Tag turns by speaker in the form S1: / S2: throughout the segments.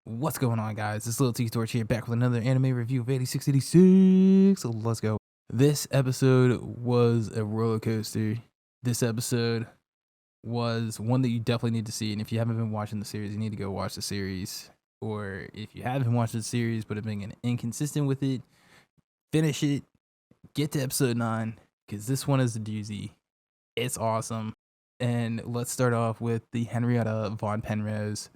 S1: What's going on, guys? This little T Torch here, back with another anime review of 8686. So let's go. This episode was a roller coaster. This episode was one that you definitely need to see, and if you haven't been watching the series, you need to go watch the series. Or if you haven't watched the series but have been inconsistent with it, finish it, get to episode 9, because this one is a doozy. It's awesome. And let's start off with the Henrietta Von Penrose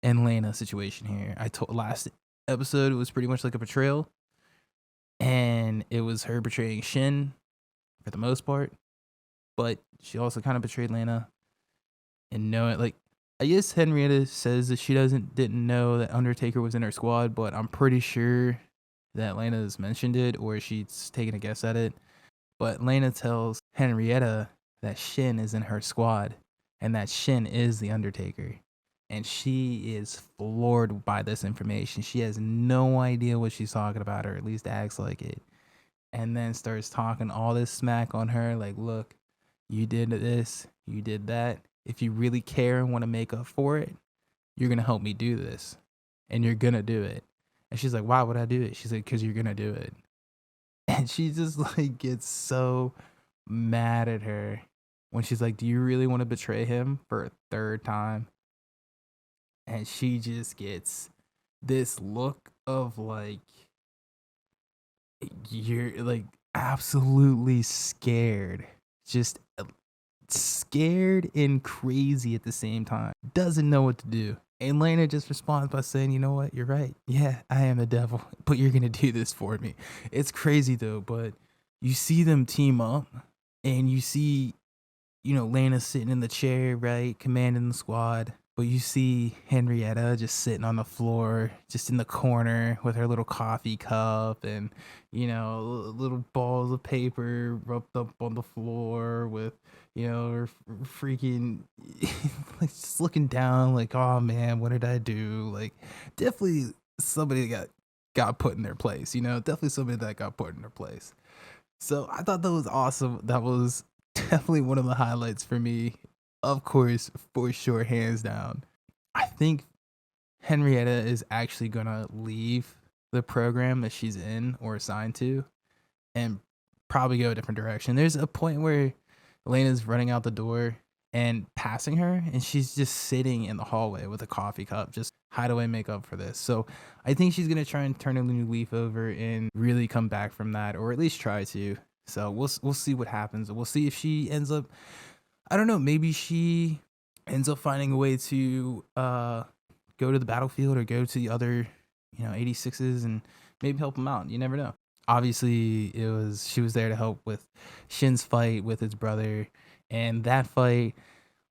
S1: and Lena situation here. I told last episode it was pretty much like a betrayal, and it was her betraying Shin for the most part, but she also kind of betrayed Lena. And know it, like, I guess Henrietta says that she didn't know that Undertaker was in her squad, but I'm pretty sure that Lena's mentioned it, or she's taking a guess at it. But Lena tells Henrietta that Shin is in her squad and that Shin is the Undertaker. And she is floored by this information. She has no idea what she's talking about, or at least acts like it. And then starts talking all this smack on her, like, look, you did this, you did that. If you really care and want to make up for it, you're going to help me do this. And you're going to do it. And she's like, why would I do it? She's like, because you're going to do it. And she just, like, gets so mad at her when she's like, do you really want to betray him for a third time? And she just gets this look of, like, you're, like, absolutely scared. Just scared and crazy at the same time. Doesn't know what to do. And Lena just responds by saying, you know what? You're right. Yeah, I am the devil, but you're going to do this for me. It's crazy, though, but you see them team up, and you see, Lena sitting in the chair, right, commanding the squad. But you see Henrietta just sitting on the floor, just in the corner with her little coffee cup and, little balls of paper rubbed up on the floor with, her freaking, like, just looking down like, oh man, what did I do? Like, definitely somebody got put in their place, definitely somebody that got put in their place. So I thought that was awesome. That was definitely one of the highlights for me. Of course, for sure, hands down. I think Henrietta is actually gonna leave the program that she's in or assigned to and probably go a different direction. There's a point where Elena's running out the door and passing her, and she's just sitting in the hallway with a coffee cup, just hideaway makeup for this. So I think she's gonna try and turn a new leaf over and really come back from that, or at least try to. So we'll see what happens. We'll see if she ends up, I don't know, maybe she ends up finding a way to go to the battlefield or go to the other, 86s and maybe help them out. You never know. Obviously, she was there to help with Shin's fight with his brother, and that fight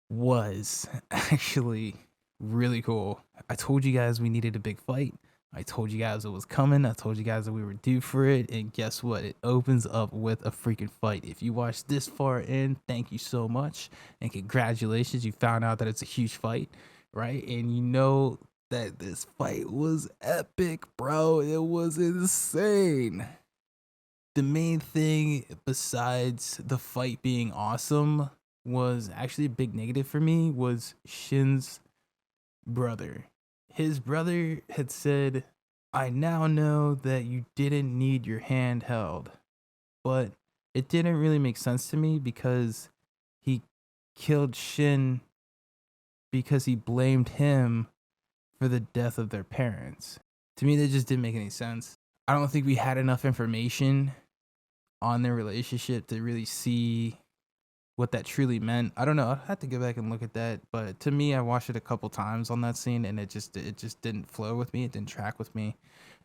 S1: was actually really cool. I told you guys we needed a big fight. I told you guys it was coming. I told you guys that we were due for it. And guess what? It opens up with a freaking fight. If you watched this far in, thank you so much. And congratulations. You found out that it's a huge fight, right? And you know that this fight was epic, bro. It was insane. The main thing besides the fight being awesome was actually a big negative for me was Shin's brother. His brother had said, I now know that you didn't need your hand held. But it didn't really make sense to me because he killed Shin because he blamed him for the death of their parents. To me, that just didn't make any sense. I don't think we had enough information on their relationship to really see what that truly meant. I don't know. I'd have to go back and look at that. But to me, I watched it a couple times on that scene, and it just didn't flow with me. It didn't track with me.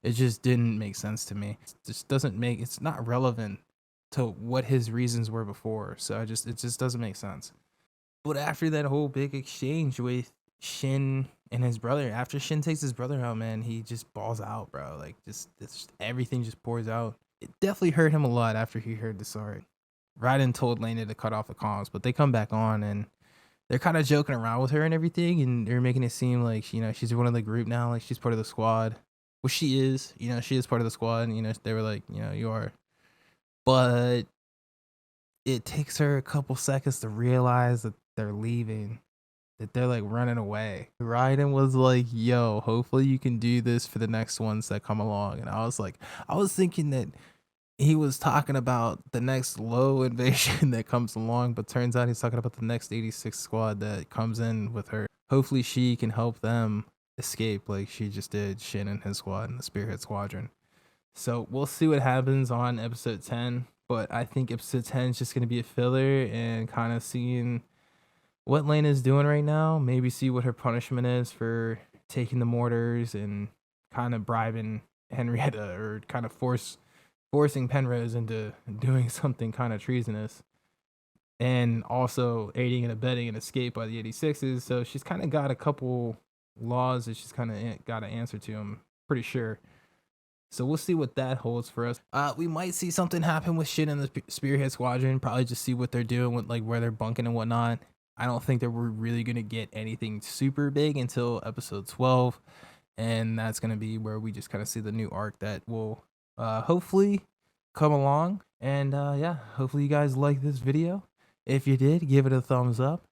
S1: It just didn't make sense to me. It just it's not relevant to what his reasons were before. So it just doesn't make sense. But after that whole big exchange with Shin and his brother, after Shin takes his brother out, man, he just balls out, bro. Like, just everything just pours out. It definitely hurt him a lot after he heard the story. Raiden told Lena to cut off the comms, but they come back on and they're kind of joking around with her and everything, and they're making it seem like, she's one of the group now, like she's part of the squad. Well, she is, she is part of the squad, and, they were like, you are. But it takes her a couple seconds to realize that they're leaving. that they're like running away. Raiden was like, yo, hopefully you can do this for the next ones that come along. And I was like, I was thinking that he was talking about the next low invasion that comes along, but turns out he's talking about the next 86 squad that comes in with her. Hopefully she can help them escape like she just did Shin and his squad and the Spearhead Squadron. So we'll see what happens on episode 10, but I think episode 10 is just going to be a filler and kind of seeing what Lena is doing right now. Maybe see what her punishment is for taking the mortars and kind of bribing Henrietta, or kind of forcing Penrose into doing something kind of treasonous, and also aiding and abetting an escape by the 86s. So she's kind of got a couple laws that she's kind of got to answer to, I'm pretty sure. So we'll see what that holds for us. We might see something happen with Shin and the Spearhead Squadron. Probably just see what they're doing with like where they're bunking and whatnot. I don't think that we're really gonna get anything super big until episode 12, and that's gonna be where we just kind of see the new arc that will hopefully come along. And yeah, hopefully you guys like this video. If you did, give it a thumbs up.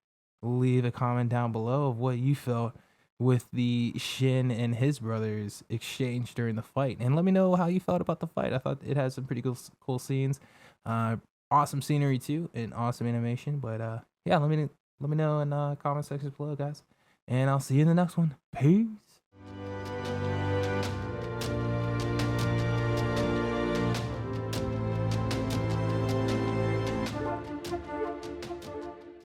S1: Leave a comment down below of what you felt with the Shin and his brothers exchange during the fight, and let me know how you felt about the fight. I thought it had some pretty cool scenes, awesome scenery too, and awesome animation. But yeah, let me know in comment section below, guys, and I'll see you in the next one. Peace.